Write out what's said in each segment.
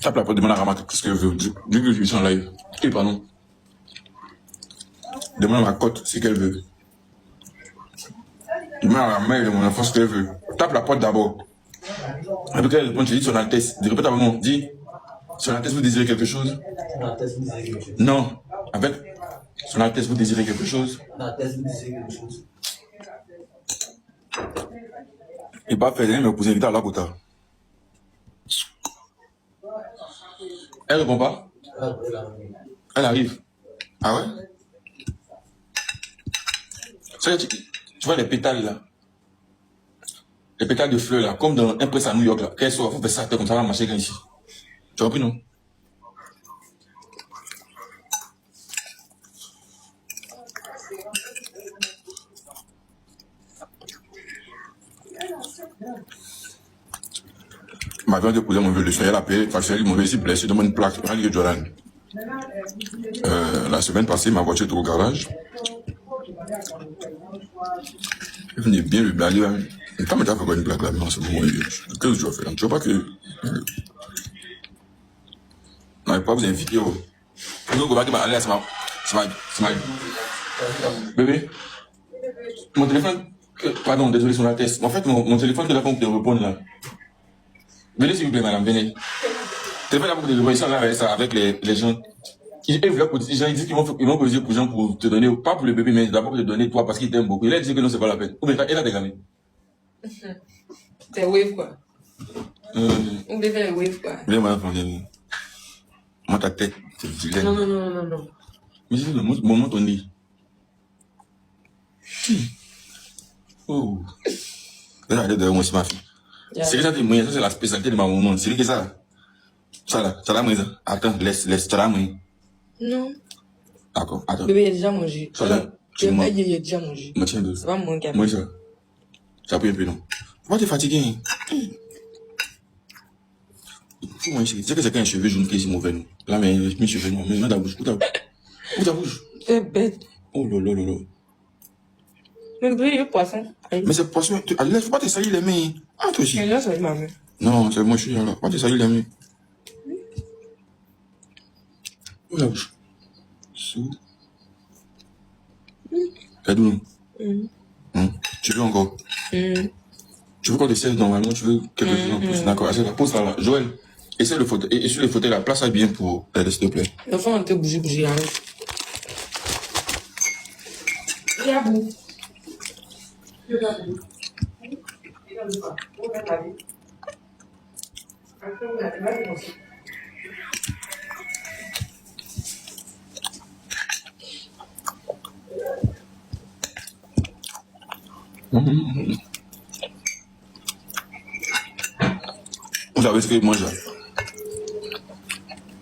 Tape la porte, demande à Rama qu'est-ce qu'elle veut. Dis que je suis en live. Et pardon. Demande à ma cote ce qu'elle veut. Demande à la mère de mon enfant ce qu'elle veut. Tape la porte d'abord. Après qu'elle répond, tu dis son Altesse. Répète avec moi. Dis, son Altesse, vous désirez quelque chose? Son Altesse, vous désirez quelque chose? Non. Avec son Altesse, vous désirez quelque chose? Son Altesse, vous désirez quelque chose? Et pas faire rien, mais vous inviter à la quota. Elle répond pas? Elle arrive. Ah ouais? Tu vois les pétales là? Les pétales de fleurs là, comme dans Impress à New York là. Qu'elle soit, faut faire ça comme ça va marcher ici. Tu as compris non? Ma viande de cousin mon vieux le soir, elle a payé, parce qu'elle m'a ici blessé, demande une plaque, elle dit Jordan. La semaine passée, ma voiture était au garage. Elle venait bien le blaguer. Et quand tu as fait une plaque là, non, c'est bon, qu'est-ce que tu vas faire? Tu vois pas que. Non, pas vous inviter. Vous allez aller, c'est ma. Bébé, mon téléphone. Pardon, désolé sur la tête. En fait, mon téléphone de la pompe de répondre là. Venez s'il vous plaît, madame, venez. Téléphone de la pompe de répondre avec les gens. Ils disent qu'ils vont poser pour gens pour te donner, pas pour le bébé, mais d'abord pour te donner toi parce qu'ils t'aiment beaucoup. Il a dit que non, c'est pas la peine. Ou bien, il a dégamé. C'est wave quoi. On devait faire wave quoi. Viens, madame, viens. Moi, ta tête, c'est vilaine. Non. Mais c'est le moment ton lit. Oh. Regardez derrière moi, c'est ma fille. C'est que ça, ça, c'est la spécialité de ma maman. C'est que ça. Ça là, ça là, moi, attends, laisse, ça là, moi. Non. D'accord, attends. Bébé, il a déjà mangé. Ça là, il a déjà mangé. Moi, tiens, deux. Ça va moins qu'à moi, ça. Ça peut un peu, non. Pourquoi t'es fatigué? Faut moi, c'est que c'est qu'un cheveu jaune qui est si mauvais, non. Là, mais mes cheveux noirs, mais ta bouche, où ta bouche? C'est bête. Oh là. Mais bébé, il y a poisson. Mais c'est poisson, allez, faut pas te salir les mains. Ah, toi aussi. Il y a ça, ma main. Non, c'est moi, je suis là. Faut pas te salir les mains. Où la bouche? Sous. T'as d'où, non? Tu veux encore? Tu veux qu'on te serve normalement? Tu veux quelque chose en plus? D'accord, assez, pose ça là. Joël, essaie le fauteuil, et sur le fauteuil là, place ça bien pour t'aider, s'il te plaît. L'enfant, on te bouger, hein. Il y a bout. Vous savez ce que moi j'ai?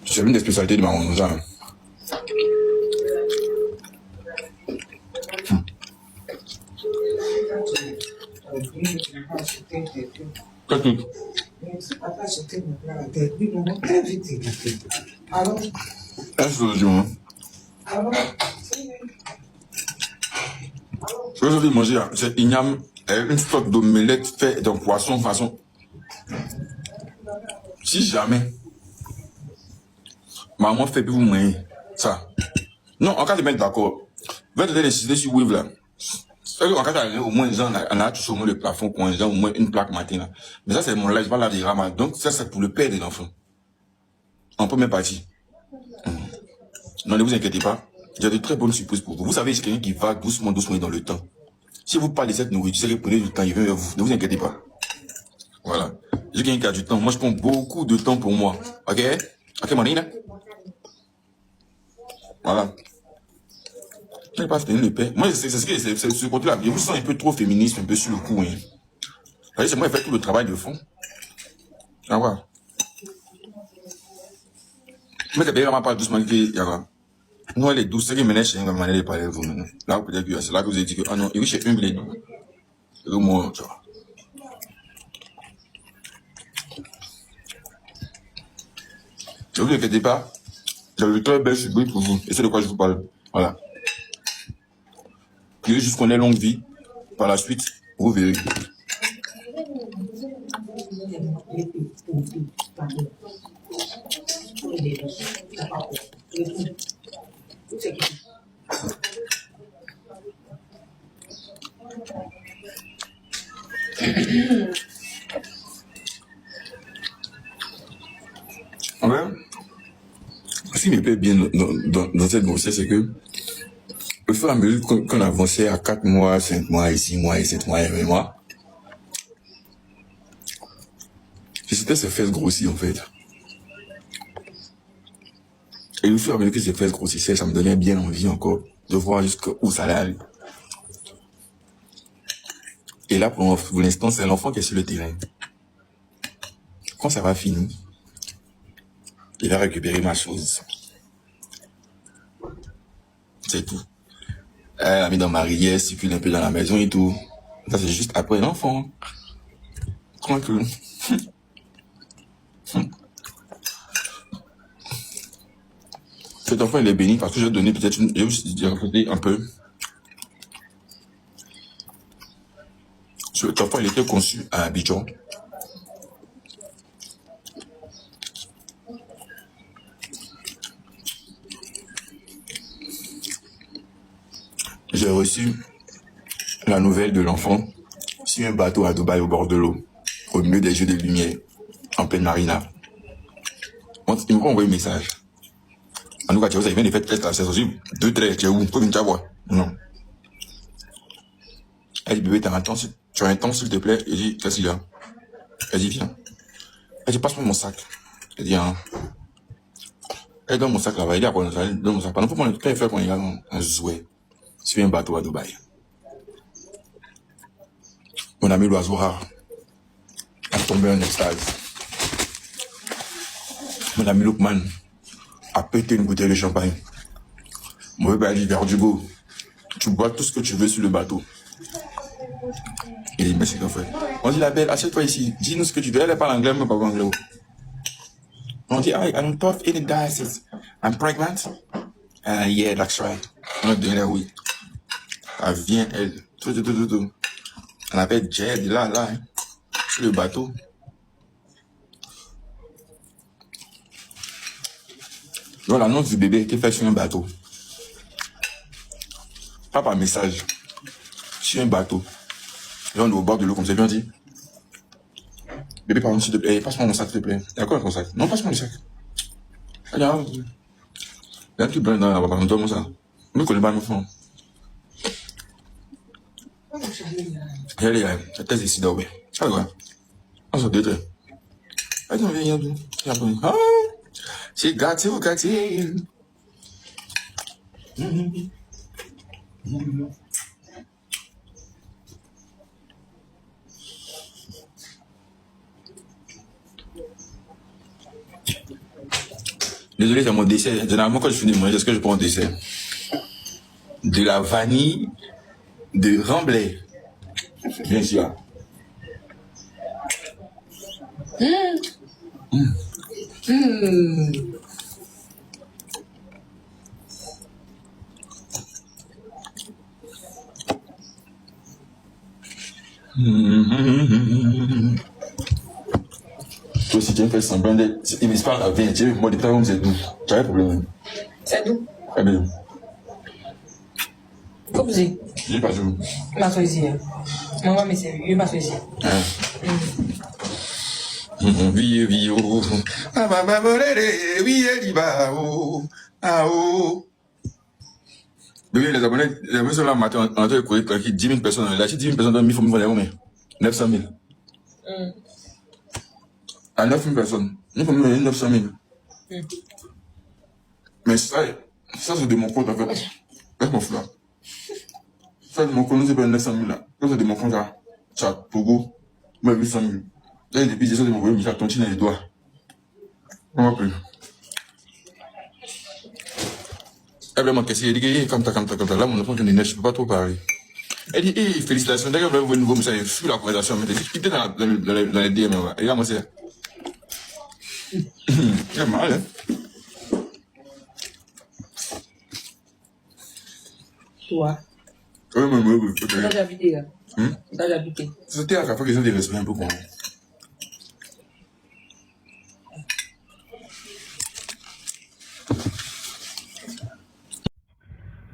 C'est une des spécialités de ma maman, ça. Qu'est-ce que ce que je veux manger, c'est igname, une sorte d'omelette faite d'un poisson façon. Si jamais, maman fait plus vous mangez ça. Non, en cas de mettre d'accord, va te décider sur Wave là. En cas de au moins, on a touché au moins le plafond, au moins une plaque matin là. Mais ça, c'est mon live, pas la de Rama. Donc, ça, c'est pour le père des enfants. En première partie. Non, ne vous inquiétez pas. J'ai de très bonnes surprises pour vous. Vous savez, c'est quelqu'un qui va doucement dans le temps. Si vous parlez de cette nourriture, c'est que prenez du temps, il vient vers vous. Ne vous inquiétez pas. Voilà. J'ai quelqu'un qui a du temps. Moi, je prends beaucoup de temps pour moi. Ok? Ok, Marina? Voilà. Je n'ai pas fini le père. Moi, c'est ce côté-là. Je vous sens un peu trop féministe, un peu sur le coup. Hein. Vous voyez, c'est moi qui fais tout le travail de fond. Ah ouais. Mais c'est vraiment pas doucement qu'il y a. Nous, elle est douce. C'est qui menait chez une manière de parler de vous maintenant. Là, peut-être que c'est là que vous avez dit que, ah non, il est humble et doux. C'est le mot, tu vois. Ne vous inquiétez pas. J'ai une très belle surprise pour vous. Et c'est de quoi je vous parle. Voilà. Je veux juste qu'on ait longue vie. Par la suite, vous verrez. des douces. T'as pas compris. Tout c'est qui? Ouais. Ce qui me plaît bien dans cette grossesse, c'est que au fur et à mesure qu'on avançait à 4 mois, 5 mois, et 6 mois, et 7 mois, et 8 mois, c'était ses fesses grossies en fait. Et au fur et à mesure que ses fesses grossissaient, ça me donnait bien envie encore de voir jusqu'où ça allait aller. Et là, pour l'instant, c'est l'enfant qui est sur le terrain. Quand ça va finir, il va récupérer ma chose. C'est tout. Elle a mis dans ma rivière, circule un peu dans la maison et tout. Ça, c'est juste après l'enfant. Tranquille. Cet enfant, il est béni parce que j'ai donné peut-être j'ai raconté un peu. Cet enfant, il était conçu à Abidjan. J'ai reçu la nouvelle de l'enfant sur un bateau à Dubaï au bord de l'eau, au milieu des jeux de lumière, en pleine marina. Il m'a envoyé un message. En tout cas, tu vois, ça vient de faire test, c'est aussi 2 traits, tu es où? Faut venir t'avoir. Non. Elle dit, bébé, tu as un temps, s'il te plaît? Il dit, qu'est-ce qu'il y a? Elle dit, viens. Elle dit, passe-moi mon sac. Elle dit, hein. Elle donne mon sac là-bas, il dit, après, elle donne mon sac. Pendant quand il fait, quand il a un jouet sur un bateau à Dubaï. Mon ami l'oiseau rare a tombé en extase. Mon ami Lookman a pété une bouteille de champagne. Mon bébé a dit, Verdugo, tu bois tout ce que tu veux sur le bateau. Il dit, merci qu'en fait. On dit, la belle, assieds-toi ici, dis-nous ce que tu veux. Elle parle anglais, mais pas anglais. On dit, I don't talk any diocese. I'm pregnant? Yeah, that's right. On a donné oui. Elle vient, elle, tout. On appelle Jed, là, hein, sur le bateau. Donc, l'annonce du bébé qui est fait sur un bateau. Pas par message. Sur un bateau. Et on est au bord de l'eau comme ça, bien dit. Bébé, pardon, s'il te plaît, passe-moi mon sac, s'il te plaît. Il y a quoi dans ton sac? Non, passe-moi le sac. Il y a un truc blanc dans la barbe, donne-moi ça. Je ne connais pas mon fond. Elle est tête ici d'où? Ça va. On se détruit. Attends, viens, ah, she got you. Désolé, c'est mon dessert. Généralement, quand je finis de manger, est-ce que je prends un dessert? De la vanille de Remblai. Bien sûr. Toi, si tu fais semblant d'être. Il me parle à 20, tu moi, des fois, c'est doux. Tu as un problème. C'est doux. Ah bien. Comme c'est. J'ai pas joué. Ma soeur ici. Maman, mais c'est mieux, ma soeur ici. Oui, oh. Ah, bah, oui, elle y va, oh. Ah, oh. Oui, les abonnés sont là, matin, on a trouvé 10 000 personnes. Là, si 10 000 personnes, il faut me faire combien? 900 000. À 9 000 personnes. Il faut me donner 900 000. Mais ça, c'est de mon compte, en fait. Laisse mon frère. Ça, c'est de mon compte, c'est pas 900 000 là. Ça, c'est de mon compte là. Tchad, Togo, moi, 800 000. Là, depuis, j'essaie de m'envoyer, Michel, ton chien dans les doigts. On va plus. Elle vraiment qu'est-ce qu'il dit, comme ça. Là, mon enfant, je ne peux pas trop parler. Elle dit, félicitations, d'ailleurs, vous avez un nouveau message, je suis la conversation, mais il était dans les DM, et là, moi, c'est. C'est mal, hein. Toi. Oui, Tu as habité là. Tu as habité. C'était à chaque fois qu'ils ont des respects un peu pour moi.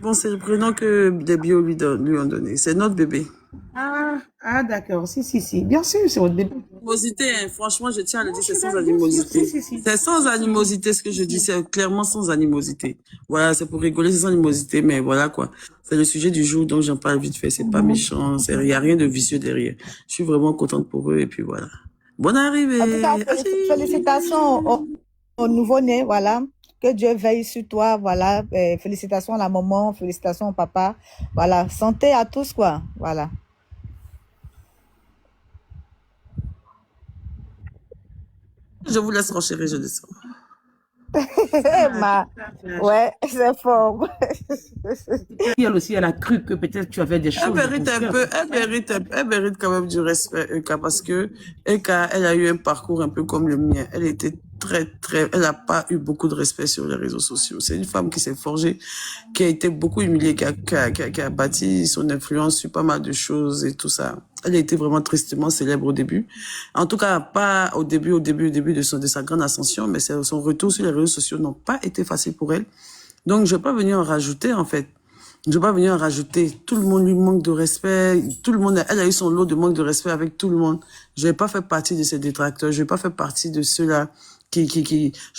Bon, c'est le prénom que les bio lui ont donné. C'est notre bébé. D'accord. Si. Bien sûr, c'est votre bébé. Animosité, hein, franchement, je tiens à le dire, c'est sans Bien sûr, animosité. si. C'est sans animosité ce que je dis, c'est clairement sans animosité. Voilà, c'est pour rigoler, c'est sans animosité, mais voilà quoi. C'est le sujet du jour, donc j'en parle vite fait, c'est pas méchant, il y a rien de vicieux derrière. Je suis vraiment contente pour eux, et puis voilà. Bonne arrivée! En tout cas, félicitations au nouveau-né, voilà. Que Dieu veille sur toi, voilà. Félicitations à la maman, félicitations au papa. Voilà, santé à tous, quoi. Voilà. Je vous laisse renchérir, je descends. Ouais, c'est fort. Elle aussi, elle a cru que peut-être tu avais des choses. Elle mérite quand même du respect, Eka, parce que Eka, elle a eu un parcours un peu comme le mien. Elle était elle n'a pas eu beaucoup de respect sur les réseaux sociaux. C'est une femme qui s'est forgée, qui a été beaucoup humiliée, qui a bâti son influence sur pas mal de choses et tout ça. Elle a été vraiment tristement célèbre au début. En tout cas, pas au début de sa grande ascension, mais son retour sur les réseaux sociaux n'ont pas été facile pour elle. Donc, je vais pas venir en rajouter, en fait. Je vais pas venir en rajouter. Tout le monde lui manque de respect. Tout le monde, elle a eu son lot de manque de respect avec tout le monde. Je vais pas faire partie de ces détracteurs. Je vais pas faire partie de ceux-là je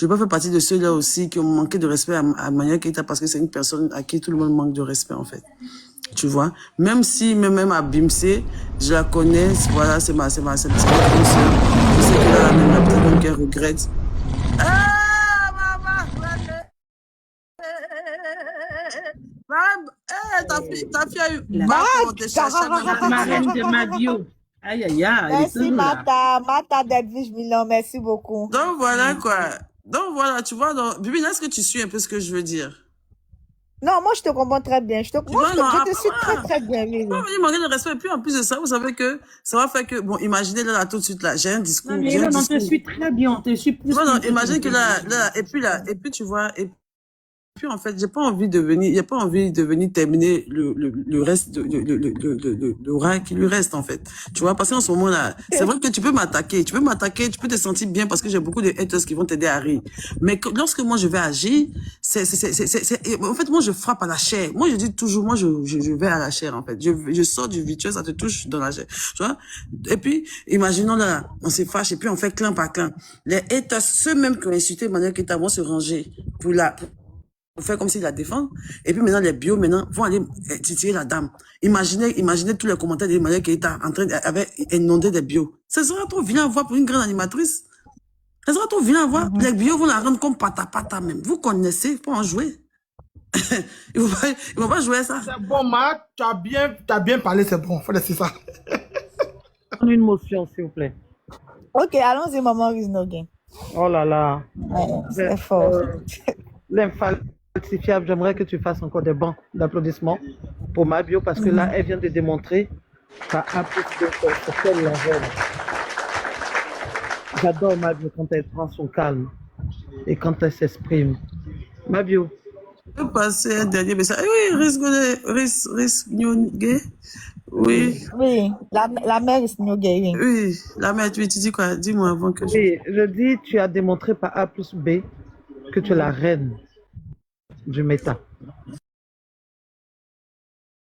vais pas faire partie de ceux-là aussi qui ont manqué de respect à Maya Keita parce que c'est une personne à qui tout le monde manque de respect, en fait. Tu vois, même à Bimsé, je la connais, voilà, c'est ma grande sœur. Je sais que là, même la petite qu'elle regrette. Ah, maman, ta fille a eu mal pour te chercher. La marraine de Mabio. Aïe. Merci, Mata d'Edwige Milan, merci beaucoup. Donc, voilà, quoi. Donc, voilà, tu vois, Bibi, est-ce que tu suis un peu ce que je veux dire? Non, moi, je te comprends très bien. Je te suis très bien. Oui. Il manque de respect. Et puis, en plus de ça, vous savez que ça va faire que, bon, imaginez là, tout de suite, là, j'ai un discours. Non, mais là, on te suit très bien. On te suit plus. Non, imagine que là, et puis, tu vois, et puis, en fait, j'ai pas envie de venir terminer le reste l'aura qui lui reste, en fait. Tu vois, parce qu'en ce moment-là, c'est vrai que tu peux m'attaquer, tu peux te sentir bien parce que j'ai beaucoup de haters qui vont t'aider à rire. Mais lorsque moi je vais agir, en fait, moi je frappe à la chair. Moi, je dis toujours, moi je vais à la chair, en fait. Je sors du virtueux, ça te touche dans la chair. Tu vois? Et puis, imaginons là, on se fâche et puis on fait clin par clin. Les haters, ceux même qui ont insulté Manuel Keita vont se ranger pour faire comme s'ils la défendent. Et puis maintenant, les bio, vont aller titiller la dame. Imaginez tous les commentaires de Manuel Keita en train avec inondé des bio. Ce sera trop vilain à voir pour une grande animatrice. Ce sera trop vilain à voir. Les bio vont la rendre comme pata même. Vous connaissez, pour en jouer. Ils vont pas jouer ça. C'est bon, Marc, tu as bien parlé, c'est bon. Faut laisser ça. Une motion, s'il vous plaît. Ok, allons-y, maman Riznoguin. Oh là là. Ouais, c'est fort. L'infalsifiable, j'aimerais que tu fasses encore des bancs d'applaudissements pour Mabio parce que là, elle vient de démontrer par A plus B sur quelle la reine. J'adore Mabio quand elle prend son calme et quand elle s'exprime. Mabio. Je peux passer un dernier message. Oui, Riznoguin. Oui. Oui, la mère Riznoguin, oui. Oui, la mère, tu dis quoi? Dis-moi avant que Oui, je dis, tu as démontré par A plus B que tu es la reine du méta.